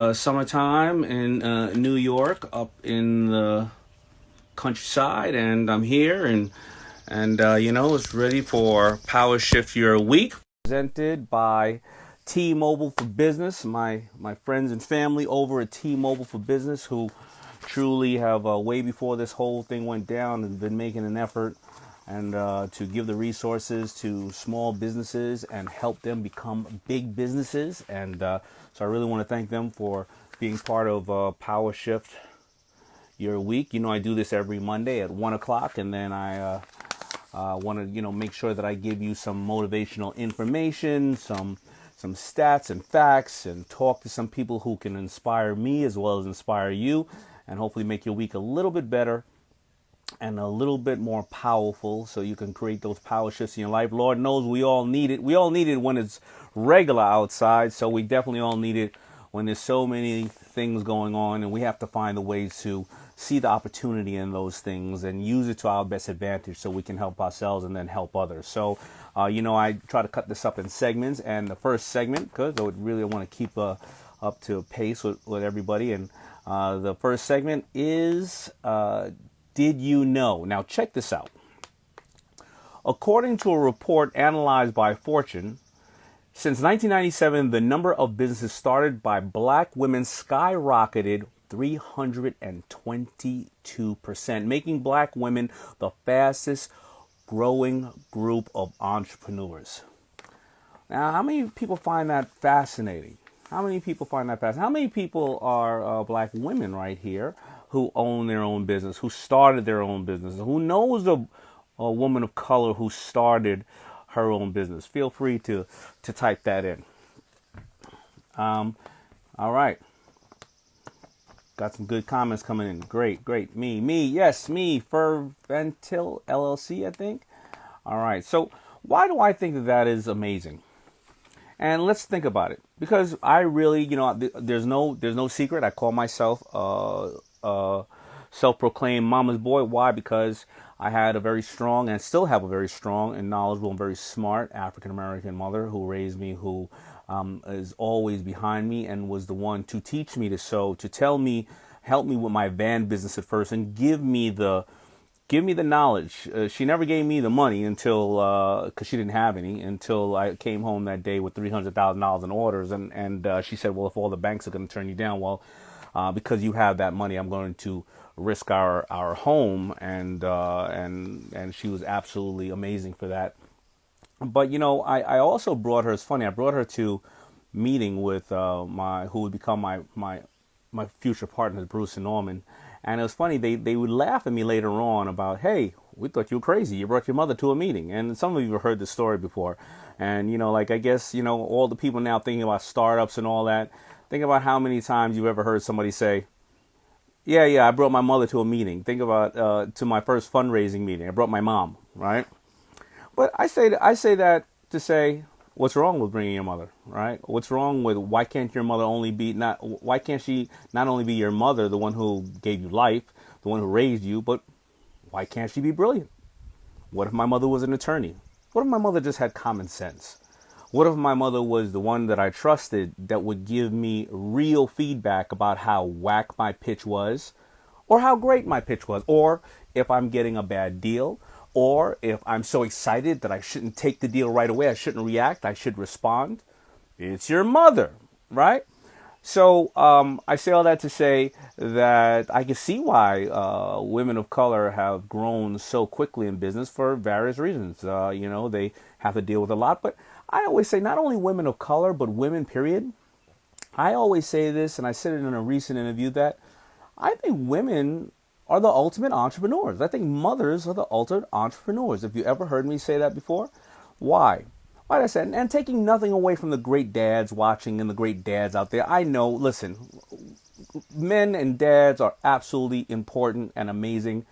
Summertime in New York, up in the countryside, and I'm here, and it's ready for Power Shift Your Week, presented by T-Mobile for Business. My friends and family over at T-Mobile for Business, who truly have way before this whole thing went down, and been making an effort and to give the resources to small businesses and help them become big businesses. And so I really want to thank them for being part of Power Shift Your Week. You know, I do this every Monday at 1 o'clock, and then I want to, make sure that I give you some motivational information, some stats and facts, and talk to some people who can inspire me as well as inspire you, and hopefully make your week a little bit better and a little bit more powerful, so you can create those power shifts in your life. Lord knows we all need it. We all need it when it's regular outside, so we definitely all need it when there's so many things going on, and we have to find the ways to see the opportunity in those things and use it to our best advantage so we can help ourselves and then help others. So, I try to cut this up in segments, and the first segment, because I would really want to keep up to pace with everybody, and the first segment is Did You Know? Now, check this out. According to a report analyzed by Fortune, since 1997, the number of businesses started by black women skyrocketed 322%, making black women the fastest growing group of entrepreneurs. Now, how many people find that fascinating? How many people find that fascinating? How many people are black women right here who own their own business, who started their own business, who knows a woman of color who started her own business? Feel free to type that in. All right. Got some good comments coming in. Great. Yes, me, ferb LLC, I think. All right. So why do I think that is amazing? And let's think about it, because I really, there's no secret. I call myself self-proclaimed mama's boy. Why? Because I had a very strong, and still have a very strong and knowledgeable and very smart African-American mother who raised me, who is always behind me and was the one to teach me to sew, to tell me, help me with my van business at first, and give me the knowledge. She never gave me the money until, because she didn't have any, until I came home that day with $300,000 in orders. And she said, well, if all the banks are going to turn you down, well, because you have that money, I'm going to risk our home. And she was absolutely amazing for that. But, I also brought her, it's funny, I brought her to meeting with who would become my future partners, Bruce and Norman. And it was funny, they would laugh at me later on about, hey, we thought you were crazy. You brought your mother to a meeting. And some of you have heard this story before. And, I guess, all the people now thinking about startups and all that, think about how many times you've ever heard somebody say, yeah, I brought my mother to a meeting. Think about to my first fundraising meeting. I brought my mom, right? But I say that to say, what's wrong with bringing your mother, right? What's wrong with, why can't your mother why can't she not only be your mother, the one who gave you life, the one who raised you, but why can't she be brilliant? What if my mother was an attorney? What if my mother just had common sense? What if my mother was the one that I trusted that would give me real feedback about how whack my pitch was, or how great my pitch was, or if I'm getting a bad deal, or if I'm so excited that I shouldn't take the deal right away, I shouldn't react, I should respond? It's your mother, right? So I say all that to say that I can see why women of color have grown so quickly in business for various reasons. They have to deal with a lot. But I always say not only women of color, but women, period. I always say this, and I said it in a recent interview, that I think women are the ultimate entrepreneurs. I think mothers are the ultimate entrepreneurs. If you ever heard me say that before, why? Why did I say? And taking nothing away from the great dads watching and the great dads out there. I know, listen, men and dads are absolutely important and amazing.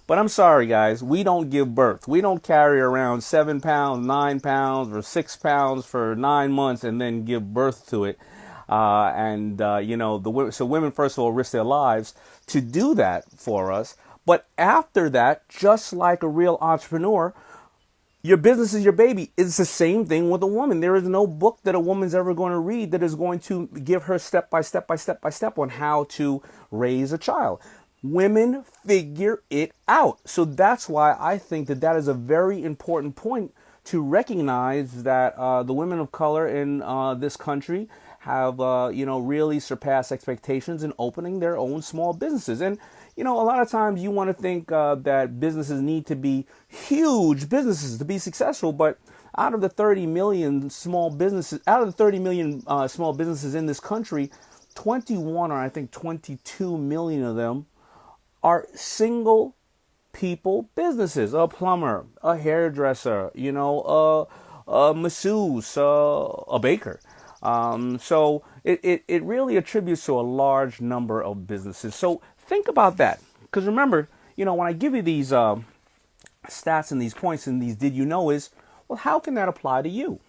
But I'm sorry, guys, we don't give birth. We don't carry around 7 pounds, 9 pounds, or 6 pounds for 9 months and then give birth to it. So women, first of all, risk their lives to do that for us. But after that, just like a real entrepreneur, Your business is your baby. It's the same thing with a woman. There is no book that a woman's ever going to read that is going to give her step by step by step by step on how to raise a child. Women figure it out. So that's why I think that that is a very important point to recognize that the women of color in this country have, really surpassed expectations in opening their own small businesses. And a lot of times you want to think that businesses need to be huge businesses to be successful, but out of the 30 million small businesses, small businesses in this country, 21 or I think 22 million of them are single people businesses. A plumber, a hairdresser, a masseuse, a baker. So it really attributes to a large number of businesses. So think about that. Because remember, when I give you these stats and these points and these did you know is, well, how can that apply to you?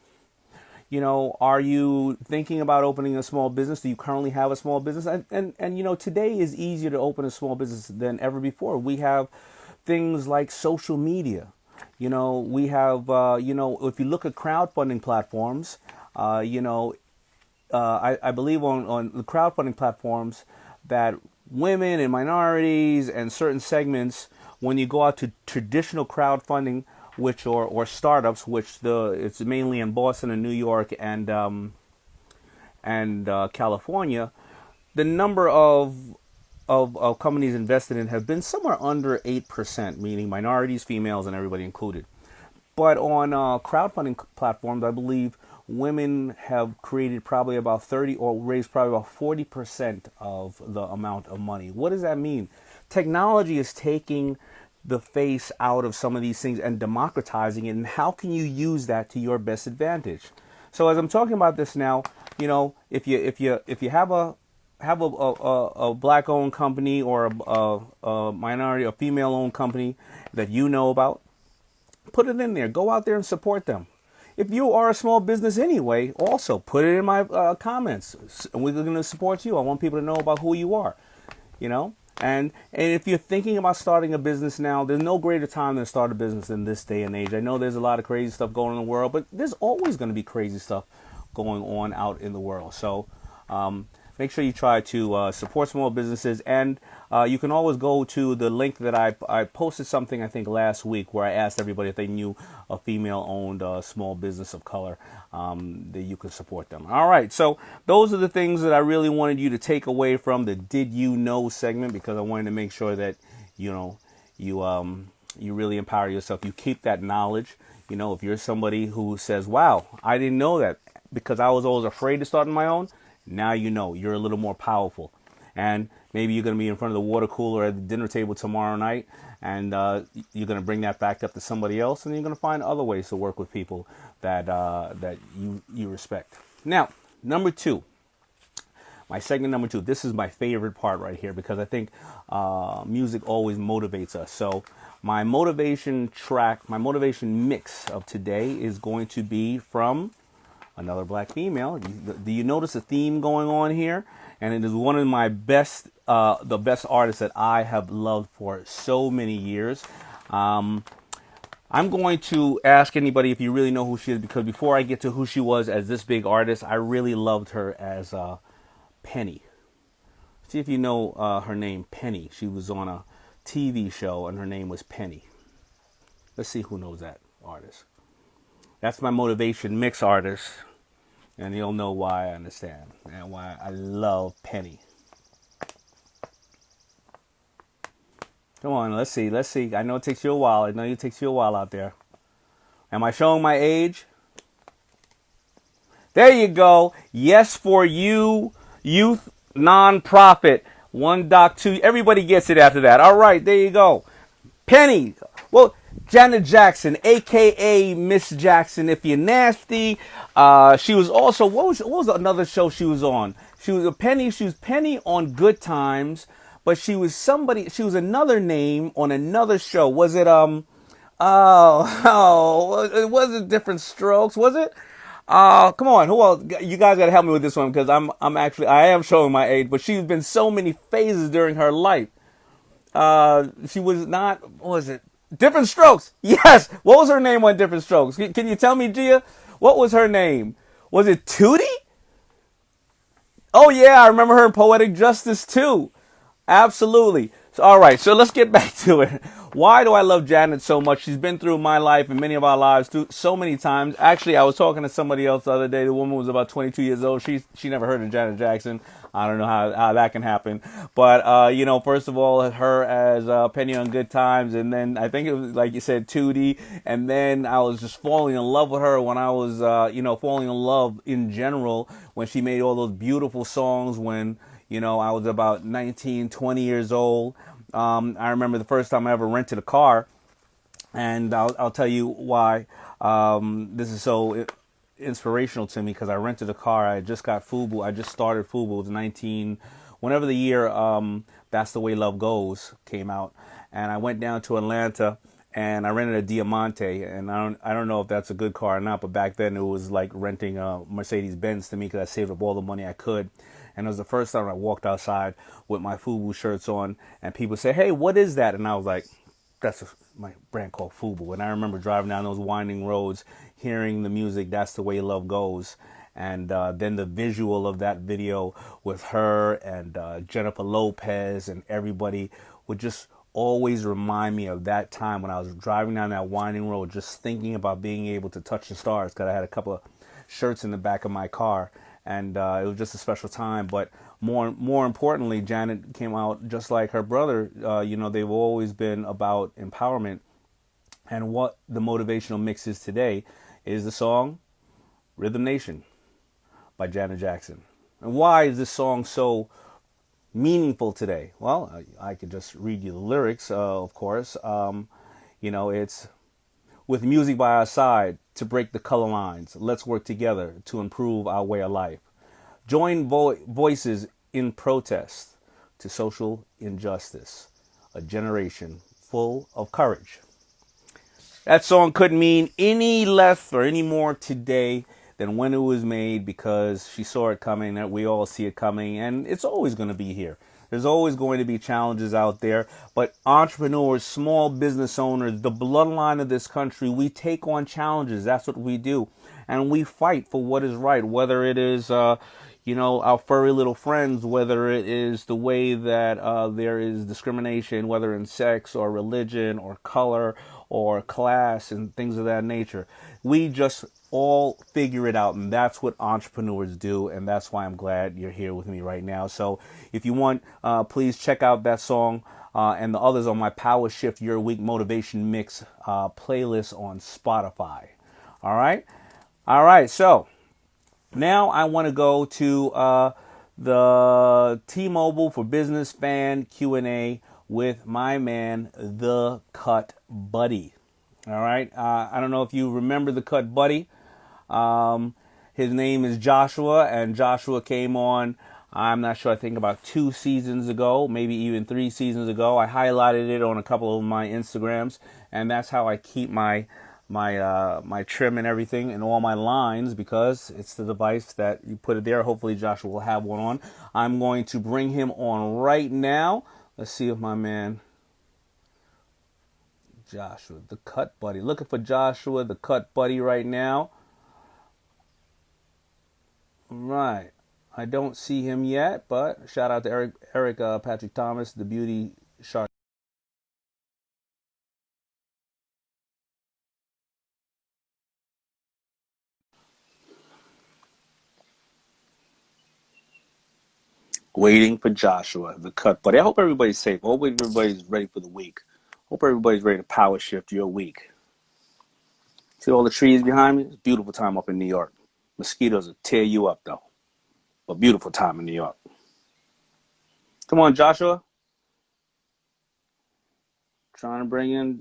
Are you thinking about opening a small business? Do you currently have a small business? And today is easier to open a small business than ever before. We have things like social media. We have, if you look at crowdfunding platforms, I believe on the crowdfunding platforms that women and minorities and certain segments, when you go out to traditional crowdfunding, which or startups, which it's mainly in Boston and New York and California, the number of companies invested in have been somewhere under 8%, meaning minorities, females, and everybody included. But on crowdfunding platforms, I believe women have created probably about 30 or raised probably about 40% of the amount of money. What does that mean? Technology is taking the face out of some of these things and democratizing it. And how can you use that to your best advantage? So as I'm talking about this now, if you have a black-owned company or a minority, a female-owned company that you know about, put it in there. Go out there and support them. If you are a small business anyway, also put it in my comments. We're going to support you. I want people to know about who you are, And if you're thinking about starting a business now, there's no greater time than to start a business in this day and age. I know there's a lot of crazy stuff going on in the world, but there's always going to be crazy stuff going on out in the world. So make sure you try to support small businesses. And you can always go to the link that I posted something, I think, last week where I asked everybody if they knew a female-owned small business of color that you could support them. All right. So those are the things that I really wanted you to take away from the Did You Know segment, because I wanted to make sure that, you really empower yourself. You keep that knowledge. If you're somebody who says, wow, I didn't know that because I was always afraid to start on my own. Now you're a little more powerful. And maybe you're going to be in front of the water cooler at the dinner table tomorrow night, and you're going to bring that back up to somebody else, and you're going to find other ways to work with people that you respect. Now, number two, my segment number two. This is my favorite part right here because I think music always motivates us. So my motivation mix of today is going to be from another black female. Do you notice a theme going on here? And it is one of my the best artists that I have loved for so many years. I'm going to ask anybody if you really know who she is, because before I get to who she was as this big artist, I really loved her as Penny. See if you know her name, Penny. She was on a TV show and her name was Penny. Let's see who knows that artist. That's my motivation mix artist. And you'll know why I understand and why I love Penny. Come on, let's see. I know it takes you a while. I know it takes you a while out there. Am I showing my age? There you go. Yes, for you, youth nonprofit. 1.2. Everybody gets it after that. All right, there you go. Penny. Well, Janet Jackson, a.k.a. Miss Jackson, if you're nasty. She was also, what was another show she was on? She was Penny on Good Times, but she was another name on another show. Was it, it wasn't Different Strokes, was it? Come on, who else? You guys gotta help me with this one, because I am showing my age, but she's been so many phases during her life. She was not, what was it? Different Strokes. Yes. What was her name on Different Strokes? Can you tell me, Gia? What was her name? Was it Tootie? Oh yeah, I remember her in Poetic Justice too. Absolutely. So, all right, so let's get back to it. Why do I love Janet so much? She's been through my life and many of our lives through so many times. Actually, I was talking to somebody else the other day. The woman was about 22 years old. She never heard of Janet Jackson. I don't know how that can happen. But, first of all, her as Penny on Good Times. And then I think it was, like you said, Tootie. And then I was just falling in love with her when I was, falling in love in general when she made all those beautiful songs when, I was about 19, 20 years old. I remember the first time I ever rented a car, and I'll tell you why this is so inspirational to me, because I rented a car. I just got FUBU. I just started FUBU. It was 19, whenever the year That's the Way Love Goes came out. And I went down to Atlanta, and I rented a Diamante, and I don't know if that's a good car or not, but back then it was like renting a Mercedes Benz to me, because I saved up all the money I could. And it was the first time I walked outside with my FUBU shirts on, and people say, "Hey, what is that?" And I was like, "That's my brand called FUBU." And I remember driving down those winding roads, hearing the music, "That's the Way Love Goes." And then the visual of that video with her and Jennifer Lopez and everybody would just always remind me of that time when I was driving down that winding road, just thinking about being able to touch the stars, because I had a couple of shirts in the back of my car, and it was just a special time. But more importantly, Janet came out just like her brother. They've always been about empowerment, and what the motivational mix is today is the song Rhythm Nation by Janet Jackson. And why is this song so meaningful today? Well, I could just read you the lyrics, of course. It's with music by our side to break the color lines. Let's work together to improve our way of life. Join voices in protest to social injustice. A generation full of courage. That song couldn't mean any less or any more today than when it was made, because she saw it coming, that we all see it coming, and it's always going to be here. There's always going to be challenges out there, but entrepreneurs, small business owners, the bloodline of this country, we take on challenges. That's what we do, and we fight for what is right, whether it is our furry little friends, whether it is the way that there is discrimination, whether in sex or religion or color or class and things of that nature. We just all figure it out, and that's what entrepreneurs do, and that's why I'm glad you're here with me right now. So if you want, please check out that song and the others on my Power Shift Your Week Motivation Mix playlist on Spotify. All right, so now I want to go to the T-Mobile for Business Fan Q&A with my man, the Cut Buddy. All right, I don't know if you remember the Cut Buddy. His name is Joshua, and Joshua came on, I'm not sure, I think about 2 seasons ago, maybe even 3 seasons ago. I highlighted it on a couple of my Instagrams, and that's how I keep my trim and everything and all my lines, because it's the device that you put it there. Hopefully Joshua will have one on. I'm going to bring him on right now. Let's see if my man Joshua, the Cut Buddy. Looking for Joshua, the Cut Buddy right now. Right. I don't see him yet, but shout out to Eric Patrick Thomas, the beauty shark. Waiting for Joshua, the Cut Buddy. I hope everybody's safe. I hope everybody's ready for the week. Hope everybody's ready to power shift your week. See all the trees behind me? It's a beautiful time up in New York. Mosquitoes will tear you up, though. But beautiful time in New York. Come on, Joshua. Trying to bring in.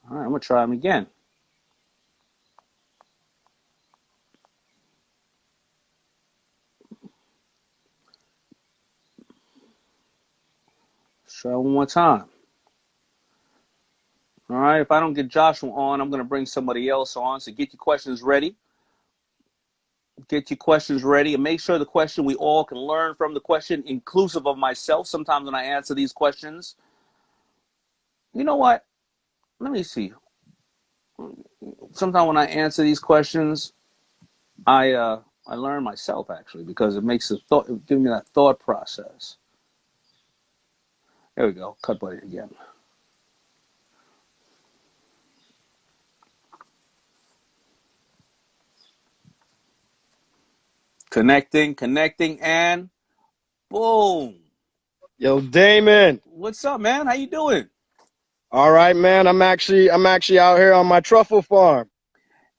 All right, I'm going to try him again. Let's try one more time. All right, if I don't get Joshua on, I'm going to bring somebody else on. So get your questions ready. Get your questions ready, and make sure the question, we all can learn from the question, inclusive of myself. Sometimes when I answer these questions, You know what? Let me see. Sometimes when I answer these questions, I learn myself actually because it makes the thought, it gives me that thought process. There we go. Cut button again. Connecting, and boom. Yo, Daymond. What's up, man? How you doing? All right, man. I'm actually out here on my truffle farm.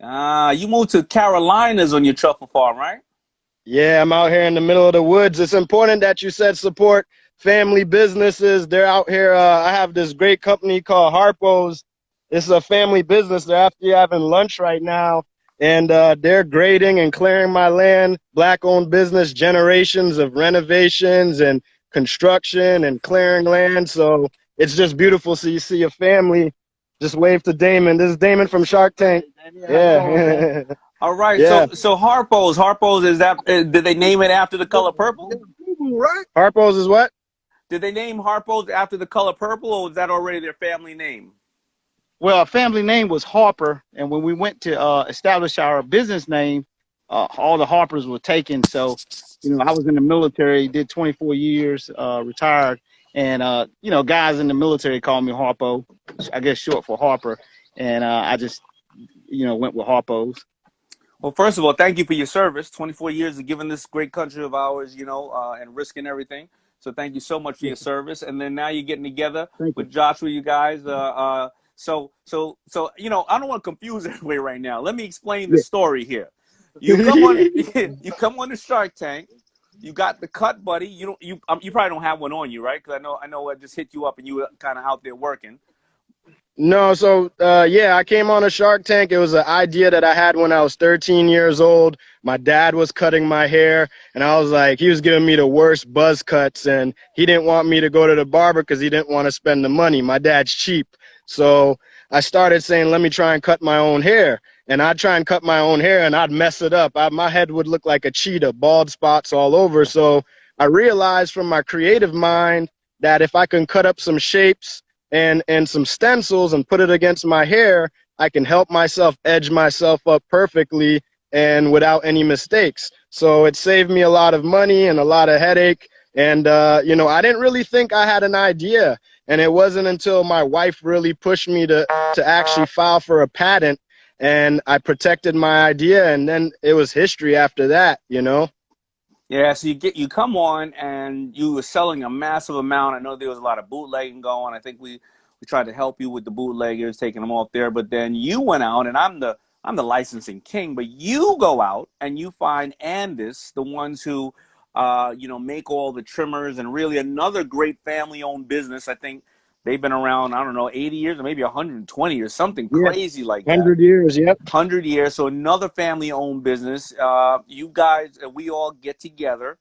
You moved to Carolinas on your truffle farm, right? Yeah, I'm out here in the middle of the woods. It's important that you said support family businesses. They're out here. I have this great company called Harpo's. It's a family business. They're actually having lunch right now, and they're grading and clearing my land. Black-owned business, generations of renovations and construction and clearing land. So it's just beautiful. So you see a family. Just wave to Daymond. This is Daymond from Shark Tank. Yeah. All right. Yeah. So Harpo's is that? Did they name it after the color purple? Harpo's is what? Did they name Harpo's after the color purple, or was that already their family name? Well, our family name was Harper, and when we went to establish our business name, all the Harpers were taken. So, I was in the military, did 24 years, retired, and guys in the military call me Harpo, I guess short for Harper, and I just went with Harpo's. Well, first of all, thank you for your service. 24 years of giving this great country of ours, and risking everything. So thank you so much for your service. And then now you're getting together Thank you. with Joshua, you guys. So I don't want to confuse everybody right now. Let me explain the Yeah. story here. You come on, you come on the Shark Tank. You got the cut, buddy. You probably don't have one on you, right? Because I know I just hit you up and you were kind of out there working. No, so yeah, I came on a Shark Tank. It was an idea that I had when I was 13 years old. My dad was cutting my hair, and I was like, he was giving me the worst buzz cuts, and he didn't want me to go to the barber because he didn't want to spend the money. My dad's cheap. So I started saying, let me try and cut my own hair. And I'd try and cut my own hair, and I'd mess it up. My head would look like a cheetah, bald spots all over. So I realized from my creative mind that if I can cut up some shapes and some stencils and put it against my hair, I can help myself edge myself up perfectly and without any mistakes. So it saved me a lot of money and a lot of headache. And, I didn't really think I had an idea. And it wasn't until my wife really pushed me to actually file for a patent, and I protected my idea. And then it was history after that, Yeah, so you come on and you were selling a massive amount. I know there was a lot of bootlegging going. I think we tried to help you with the bootleggers, taking them off there. But then you went out, and I'm the licensing king. But you go out and you find Andis, the ones who make all the trimmers, and really another great family-owned business. I think they've been around, I don't know, 80 years or maybe 120 or something Yeah, crazy like that. 100 years, yep. 100 years. So another family-owned business. You guys, we all get together.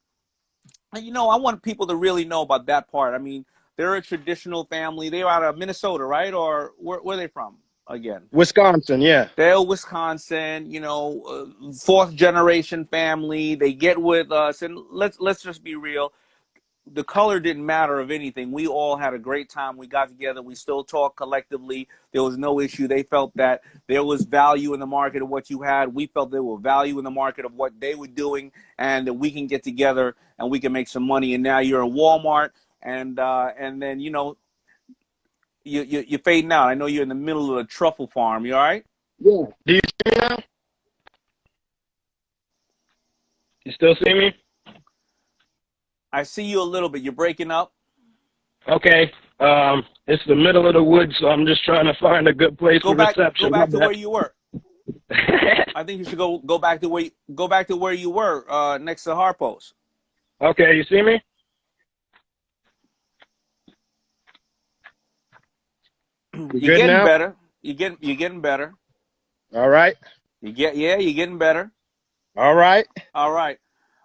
And, I want people to really know about that part. I mean, they're a traditional family. They're out of Minnesota, right? Or where are they from again? Wisconsin, yeah. They're Wisconsin, fourth generation family. They get with us, and let's just be real. The color didn't matter of anything. We all had a great time. We got together. We still talk collectively. There was no issue. They felt that there was value in the market of what you had. We felt there was value in the market of what they were doing, and that we can get together and we can make some money. And now you're in Walmart, and then you're fading out. I know you're in the middle of a truffle farm. You all right? Yeah. Do you see me now? You still see me? I see you a little bit. You're breaking up. Okay. It's the middle of the woods, so I'm just trying to find a good place for reception. Go back to where you were. I think you should go back to where you were next to Harpo's. Okay, you see me? You're getting better. You're getting better. All right. You're getting better. All right.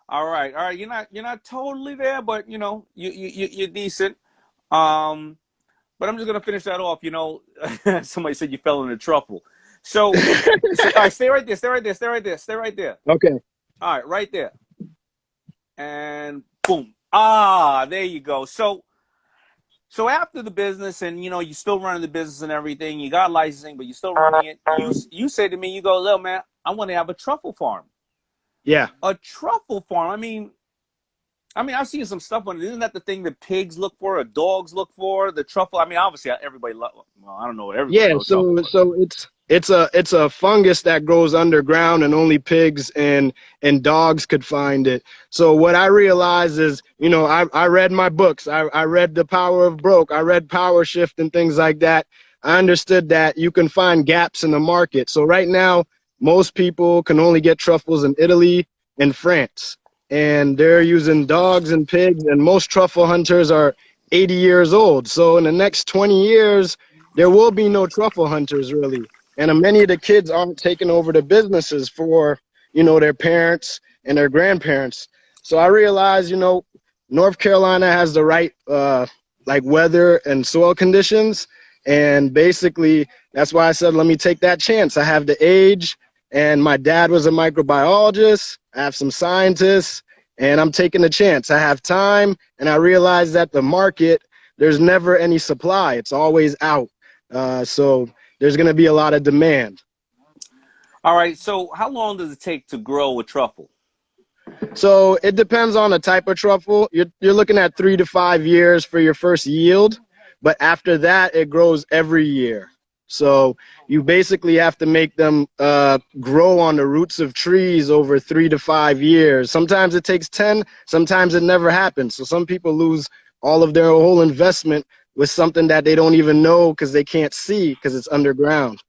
You're not totally there, but you're decent. But I'm just gonna finish that off. Somebody said you fell in the truffle. So all right, stay right there. Okay. All right, right there. And boom. Ah, there you go. So So after the business, and you still running the business and everything, you got licensing, but you still running it. You say to me, you go, "Look, man, I want to have a truffle farm." Yeah. A truffle farm. I mean, I've seen some stuff on it. Isn't that the thing that pigs look for, or dogs look for? The truffle. I mean, obviously, everybody loves. Well, I don't know what everybody Yeah, loves truffle, but it's a fungus that grows underground and only pigs and dogs could find it. So what I realized is, I read my books. I read The Power of Broke. I read Power Shift and things like that. I understood that you can find gaps in the market. So right now, most people can only get truffles in Italy and France, and they're using dogs and pigs, and most truffle hunters are 80 years old. So in the next 20 years, there will be no truffle hunters really. And many of the kids aren't taking over the businesses for, their parents and their grandparents. So I realized, North Carolina has the right, like weather and soil conditions. And basically that's why I said, let me take that chance. I have the age, and my dad was a microbiologist. I have some scientists, and I'm taking a chance. I have time, and I realized that the market, there's never any supply. It's always out. So there's going to be a lot of demand. all right. So how long does it take to grow a truffle? So it depends on the type of truffle. You're looking at 3 to 5 years for your first yield, but after that, it grows every year. So you basically have to make them grow on the roots of trees over 3 to 5 years. Sometimes it takes 10, sometimes it never happens. So some people lose all of their whole investment with something that they don't even know because they can't see because it's underground.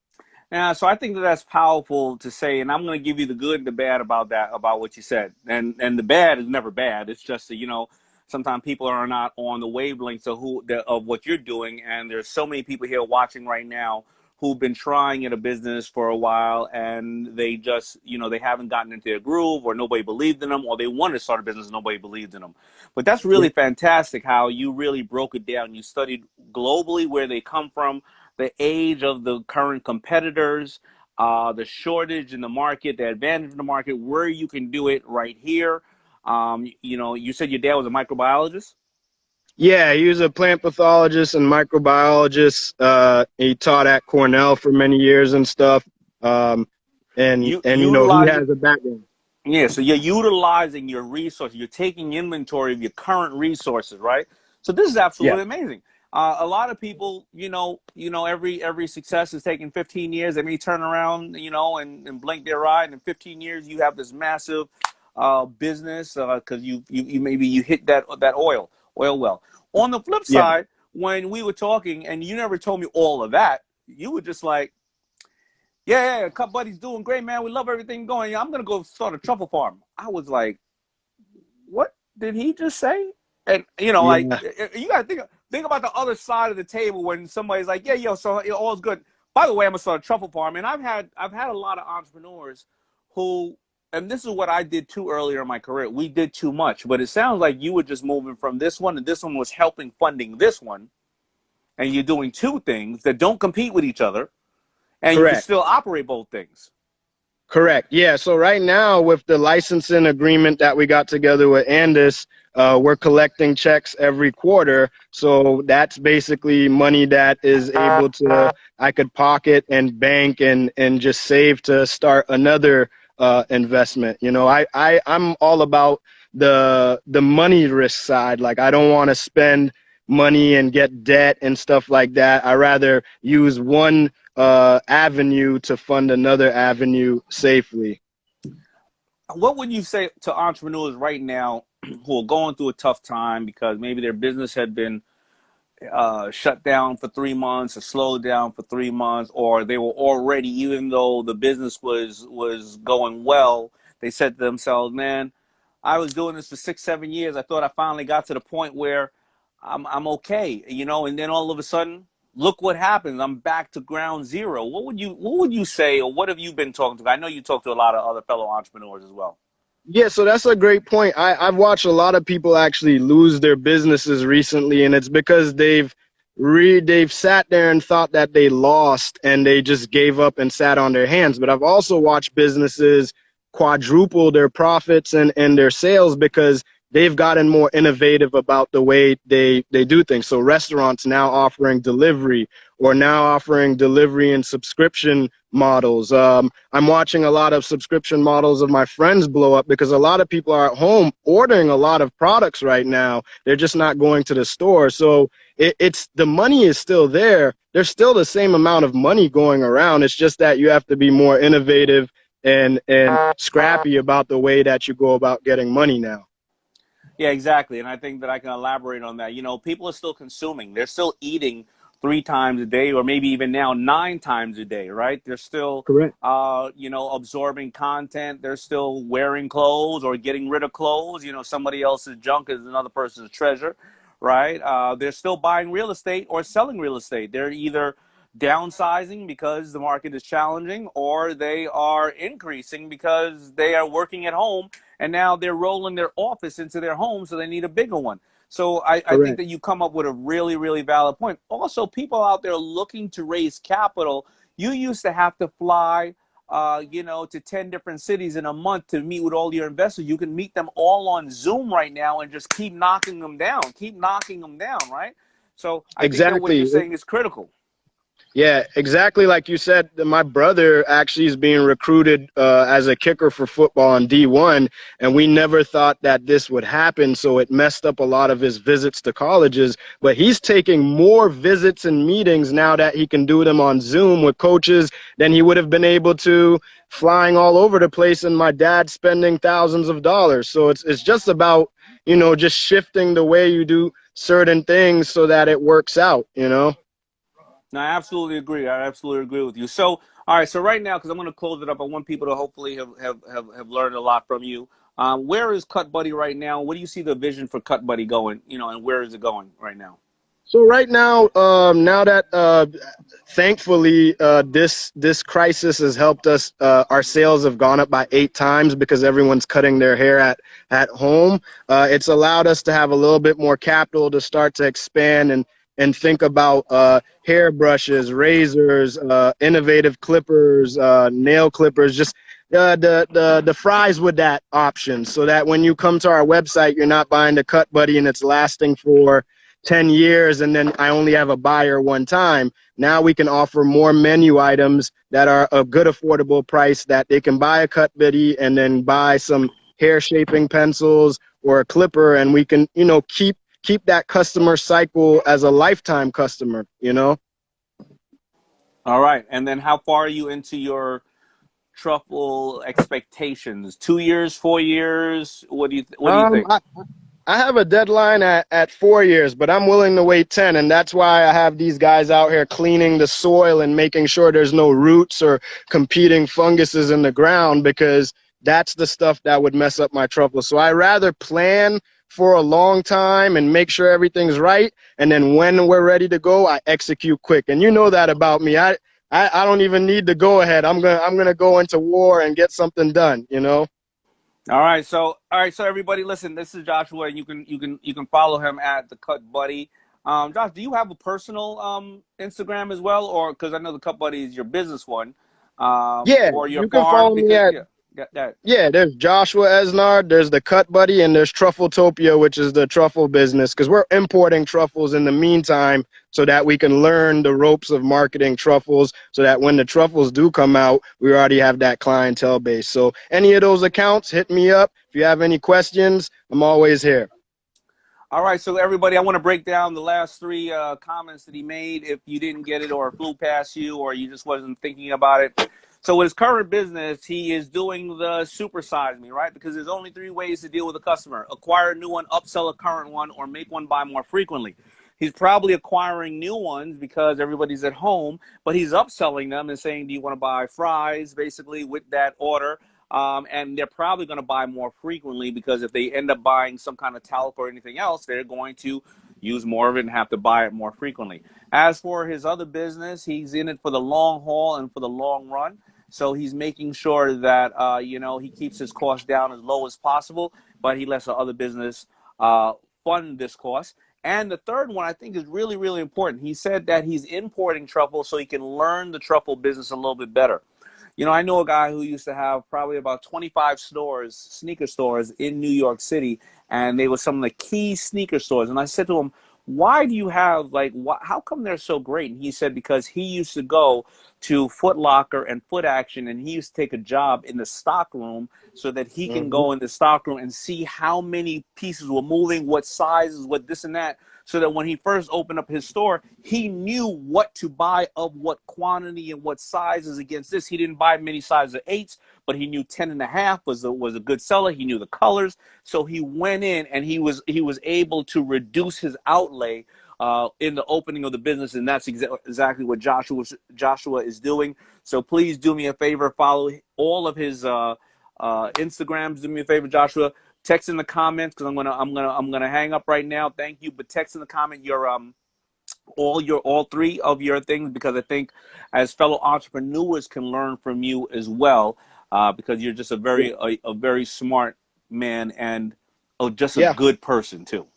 Yeah, so I think that that's powerful to say, and I'm going to give you the good and the bad about that, about what you said. And the bad is never bad. It's just that sometimes people are not on the wavelengths of what you're doing, and there's so many people here watching right now who've been trying in a business for a while, and they just they haven't gotten into their groove, or nobody believed in them, or they wanted to start a business and nobody believed in them. But that's really fantastic how you really broke it down. You studied globally where they come from, the age of the current competitors, the shortage in the market, the advantage in the market, where you can do it right here. You said your dad was a microbiologist. Yeah, he was a plant pathologist and microbiologist. He taught at Cornell for many years and stuff. You And he utilize has a background. Yeah, so you're utilizing your resources. You're taking inventory of your current resources, right? So this is Yeah. absolutely amazing. A lot of people, every success is taking 15 years. They may turn around, and blink their eye, and in 15 years you have this massive business because you maybe you hit that oil well. On the flip Yeah. side, when we were talking, and you never told me all of that, you were just like, yeah, Cup Buddy's doing great, man. We love everything going. I'm gonna go start a truffle farm. I was like, what did he just say? And like Yeah. you gotta think about the other side of the table when somebody's like, yeah, so all's good. By the way, I'm gonna start a truffle farm, and I've had a lot of entrepreneurs who, and this is what I did too earlier in my career. We did too much, but it sounds like you were just moving from this one, and this one was helping funding this one, and you're doing two things that don't compete with each other, and you can Correct. still operate both things. Correct. Yeah. So right now, with the licensing agreement that we got together with Andis, we're collecting checks every quarter. So that's basically money that is able to I could pocket and bank and just save to start another investment. I'm all about the money risk side. Like, I don't want to spend money and get debt and stuff like that. I rather use one avenue to fund another avenue safely. What would you say to entrepreneurs right now who are going through a tough time because maybe their business had been shut down for 3 months or slowed down for 3 months, or they were already, even though the business was going well, they said to themselves, man, I was doing this for 6 7 years. I thought I finally got to the point where I'm okay, and then all of a sudden, look what happens. I'm back to ground zero. What would you say, or what have you been talking to? I know you talk to a lot of other fellow entrepreneurs as well. Yeah, so that's a great point. I've watched a lot of people actually lose their businesses recently, and it's because they've sat there and thought that they lost and they just gave up and sat on their hands. But I've also watched businesses quadruple their profits and their sales because they've gotten more innovative about the way they do things. So restaurants now offering delivery, or now offering delivery and subscription models. I'm watching a lot of subscription models of my friends blow up because a lot of people are at home ordering a lot of products right now. They're just not going to the store. So it's the money is still there. There's still the same amount of money going around. It's just that you have to be more innovative and scrappy about the way that you go about getting money now. Yeah, exactly. And I think that I can elaborate on that. You know, people are still consuming. They're still eating 3 times a day, or maybe even now 9 times a day, right? They're still, Correct. you know, absorbing content. They're still wearing clothes or getting rid of clothes. You know, somebody else's junk is another person's treasure, right? They're still buying real estate or selling real estate. They're either downsizing because the market is challenging, or they are increasing because they are working at home and now they're rolling their office into their home, so they need a bigger one. So I think Correct. that you come up with a really, really valid point. Also, people out there looking to raise capital, you used to have to fly, you know, to 10 different cities in a month to meet with all your investors. You can meet them all on Zoom right now and just keep knocking them down, right? So I think that what you're Exactly. saying is critical. Yeah, exactly like you said. My brother actually is being recruited as a kicker for football on D1, and we never thought that this would happen. So it messed up a lot of his visits to colleges. But he's taking more visits and meetings now that he can do them on Zoom with coaches than he would have been able to flying all over the place. And my dad spending thousands of dollars. So it's just about, you know, just shifting the way you do certain things so that it works out, you know. No, I absolutely agree. I absolutely agree with you. So, all right. So right now, because I'm going to close it up, I want people to hopefully have learned a lot from you. Where is Cut Buddy right now? What do you see the vision for Cut Buddy going? You know, and where is it going right now? So right now, now that thankfully this crisis has helped us, our sales have gone up by 8 times because everyone's cutting their hair at home. It's allowed us to have a little bit more capital to start to expand and think about hair brushes, razors, innovative clippers, nail clippers, just the fries with that option, so that when you come to our website, you're not buying the Cut Buddy and it's lasting for 10 years and then I only have a buyer one time. Now we can offer more menu items that are a good affordable price, that they can buy a Cut Buddy and then buy some hair shaping pencils or a clipper, and we can, you know, keep that customer cycle as a lifetime customer, you know. All right. And then how far are you into your truffle expectations? 2 years, 4 years? What do you Um, think? I, I have a deadline at 4 years, but I'm willing to wait 10. And that's why I have these guys out here cleaning the soil and making sure there's no roots or competing funguses in the ground, because that's the stuff that would mess up my truffle. So I rather plan for a long time and make sure everything's right. And then when we're ready to go, I execute quick. And you know that about me. I don't even need to go ahead. I'm gonna go into war and get something done, you know? All right, so everybody, listen. This is Joshua, and you can follow him at the Cut Buddy. Josh, do you have a personal Instagram as well, or because I know the Cut Buddy is your business one, Yeah, or your you can farm? follow me Because at yeah, got that. Yeah, there's Joshua Esnard, there's the Cut Buddy, and there's Truffletopia, which is the truffle business, because we're importing truffles in the meantime so that we can learn the ropes of marketing truffles, so that when the truffles do come out, we already have that clientele base. So any of those accounts, hit me up. If you have any questions, I'm always here. All right, so everybody, I want to break down the last three comments that he made. If you didn't get it, or it flew past you, or you just wasn't thinking about it. So with his current business, he is doing the supersize me, right? Because there's only 3 ways to deal with a customer: acquire a new one, upsell a current one, or make one buy more frequently. He's probably acquiring new ones because everybody's at home, but he's upselling them and saying, do you want to buy fries, basically, with that order? And they're probably going to buy more frequently, because if they end up buying some kind of talc or anything else, they're going to use more of it and have to buy it more frequently. As for his other business, he's in it for the long haul and for the long run. So he's making sure that, he keeps his costs down as low as possible, but he lets the other business fund this cost. And the third one I think is really, really important. He said that he's importing truffle so he can learn the truffle business a little bit better. You know, I know a guy who used to have probably about 25 stores, sneaker stores in New York City, and they were some of the key sneaker stores. And I said to him, why do you have, like, how come they're so great? And he said, because he used to go to Foot Locker and Foot Action, and he used to take a job in the stock room so that he can Hmm. go in the stock room and see how many pieces were moving, what sizes, what this and that, so that when he first opened up his store, he knew what to buy of what quantity and what sizes against this. He didn't buy many sizes of 8s, but he knew 10.5 was a good seller. He knew the colors. So he went in and he was able to reduce his outlay in the opening of the business, and that's exactly what Joshua is doing. So please do me a favor, follow all of his Instagrams. Do me a favor, Joshua. Text in the comments, because I'm gonna hang up right now. Thank you, but text in the comment your all three of your things, because I think as fellow entrepreneurs can learn from you as well, because you're just a very smart man, and just a Yeah. good person too.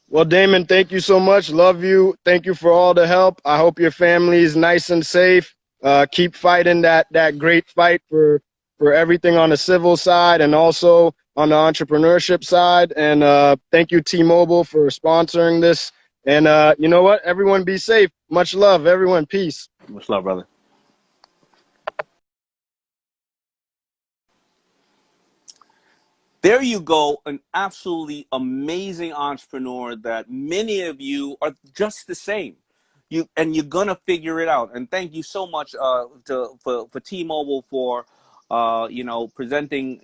Well, Daymond, thank you so much. Love you. Thank you for all the help. I hope your family is nice and safe. Keep fighting that great fight for everything on the civil side and also on the entrepreneurship side. And thank you, T-Mobile, for sponsoring this. And you know what? Everyone be safe. Much love, everyone. Peace. Much love, brother. There you go, an absolutely amazing entrepreneur that many of you are just the same. You're gonna figure it out. And thank you so much for T-Mobile for presenting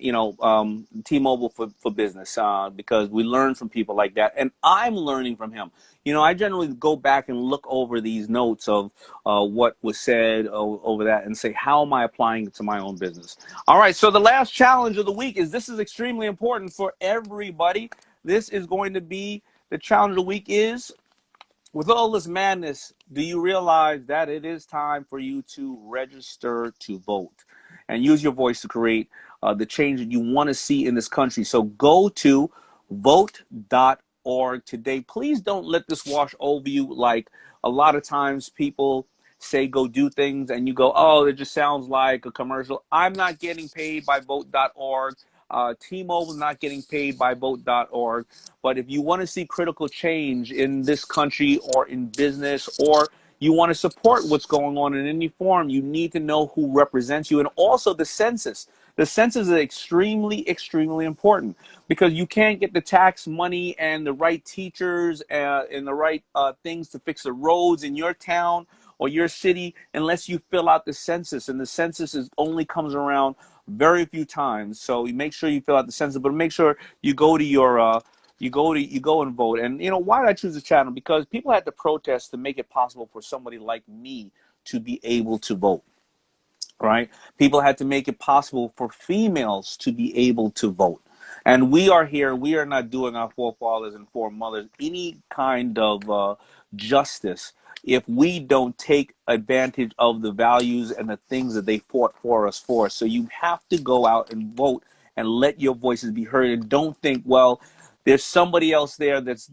T-Mobile for business, because we learn from people like that, and I'm learning from him. I generally go back and look over these notes of what was said over that and say, how am I applying it to my own business? All right, so the last challenge of the week this is extremely important for everybody. This is going to be the challenge of the week is, with all this madness, do you realize that it is time for you to register to vote and use your voice to create the change that you want to see in this country? So go to vote.org today. Please don't let this wash over you. Like a lot of times people say go do things and you go, oh, it just sounds like a commercial. I'm not getting paid by vote.org. T-Mobile is not getting paid by vote.org. But if you want to see critical change in this country or in business, or you want to support what's going on in any form, you need to know who represents you. And also the census. The census is extremely, extremely important, because you can't get the tax money and the right teachers and the right things to fix the roads in your town or your city unless you fill out the census. And the census only comes around very few times. So you make sure you fill out the census, but make sure you go to your you go and vote. And why did I choose this channel? Because people had to protest to make it possible for somebody like me to be able to vote. Right? People had to make it possible for females to be able to vote. And we are here. We are not doing our forefathers and foremothers any kind of justice if we don't take advantage of the values and the things that they fought for us for. So you have to go out and vote and let your voices be heard. And don't think, well, there's somebody else there that's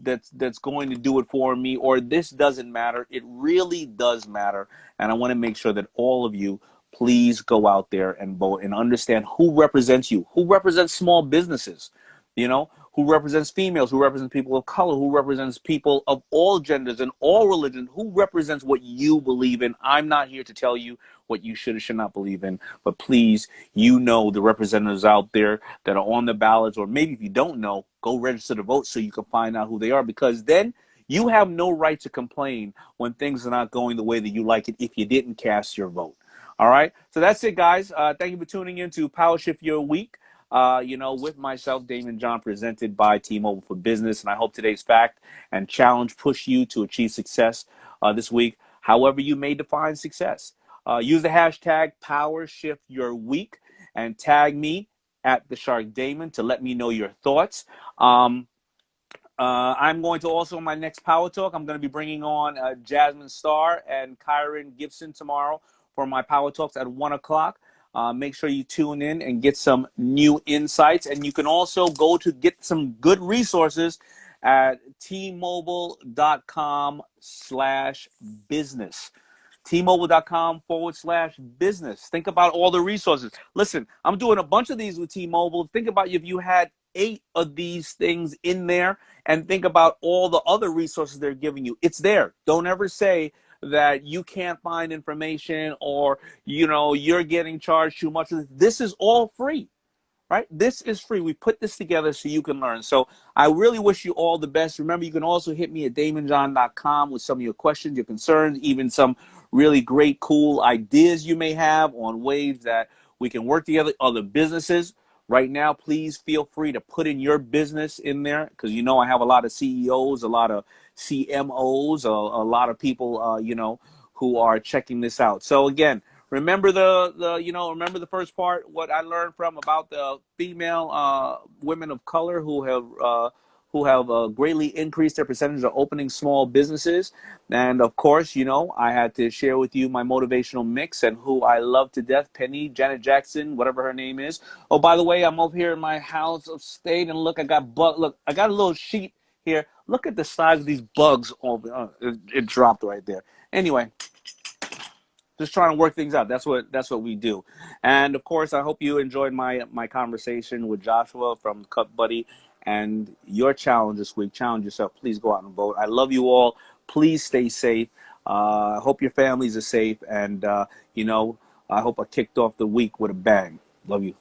going to do it for me, or this doesn't matter. It really does matter. And I want to make sure that all of you please go out there and vote and understand who represents you, who represents small businesses, who represents females, who represents people of color, who represents people of all genders and all religions, who represents what you believe in. I'm not here to tell you what you should or should not believe in, but please, the representatives out there that are on the ballots, or maybe if you don't know, go register to vote so you can find out who they are, because then you have no right to complain when things are not going the way that you like it if you didn't cast your vote. All right. So that's it, guys. Thank you for tuning in to Power Shift Your Week, with myself, Daymond John, presented by T-Mobile for Business. And I hope today's fact and challenge push you to achieve success this week, however you may define success. Use the hashtag Power Shift Your Week and tag me at thesharkdaymond to let me know your thoughts. I'm going to also, in my next Power Talk, I'm going to be bringing on Jasmine Starr and Kyron Gibson tomorrow for my Power Talks at 1 o'clock. Make sure you tune in and get some new insights. And you can also go to get some good resources at tmobile.com/business. T-Mobile.com/business. Think about all the resources. Listen, I'm doing a bunch of these with T-Mobile. Think about if you had 8 of these things in there, and think about all the other resources they're giving you. It's there. Don't ever say that you can't find information, or you're getting charged too much. This is all free. Right? This is free. We put this together so you can learn. So I really wish you all the best. Remember, you can also hit me at daymondjohn.com with some of your questions, your concerns, even some really great, cool ideas you may have on ways that we can work together, other businesses. Right now, please feel free to put in your business in there, because I have a lot of CEOs, a lot of CMOs, a lot of people, who are checking this out. So again, remember remember the first part, what I learned about the female women of color who have greatly increased their percentage of opening small businesses. And of course, I had to share with you my motivational mix and who I love to death, Penny, Janet Jackson, whatever her name is. Oh, by the way, I'm over here in my house of state, and look, I got a little sheet here. Look at the size of these bugs. It dropped right there. Anyway, just trying to work things out. That's what we do. And of course, I hope you enjoyed my conversation with Joshua from Cut Buddy. And your challenge this week, challenge yourself. Please go out and vote. I love you all. Please stay safe. I hope your families are safe. And, I hope I kicked off the week with a bang. Love you.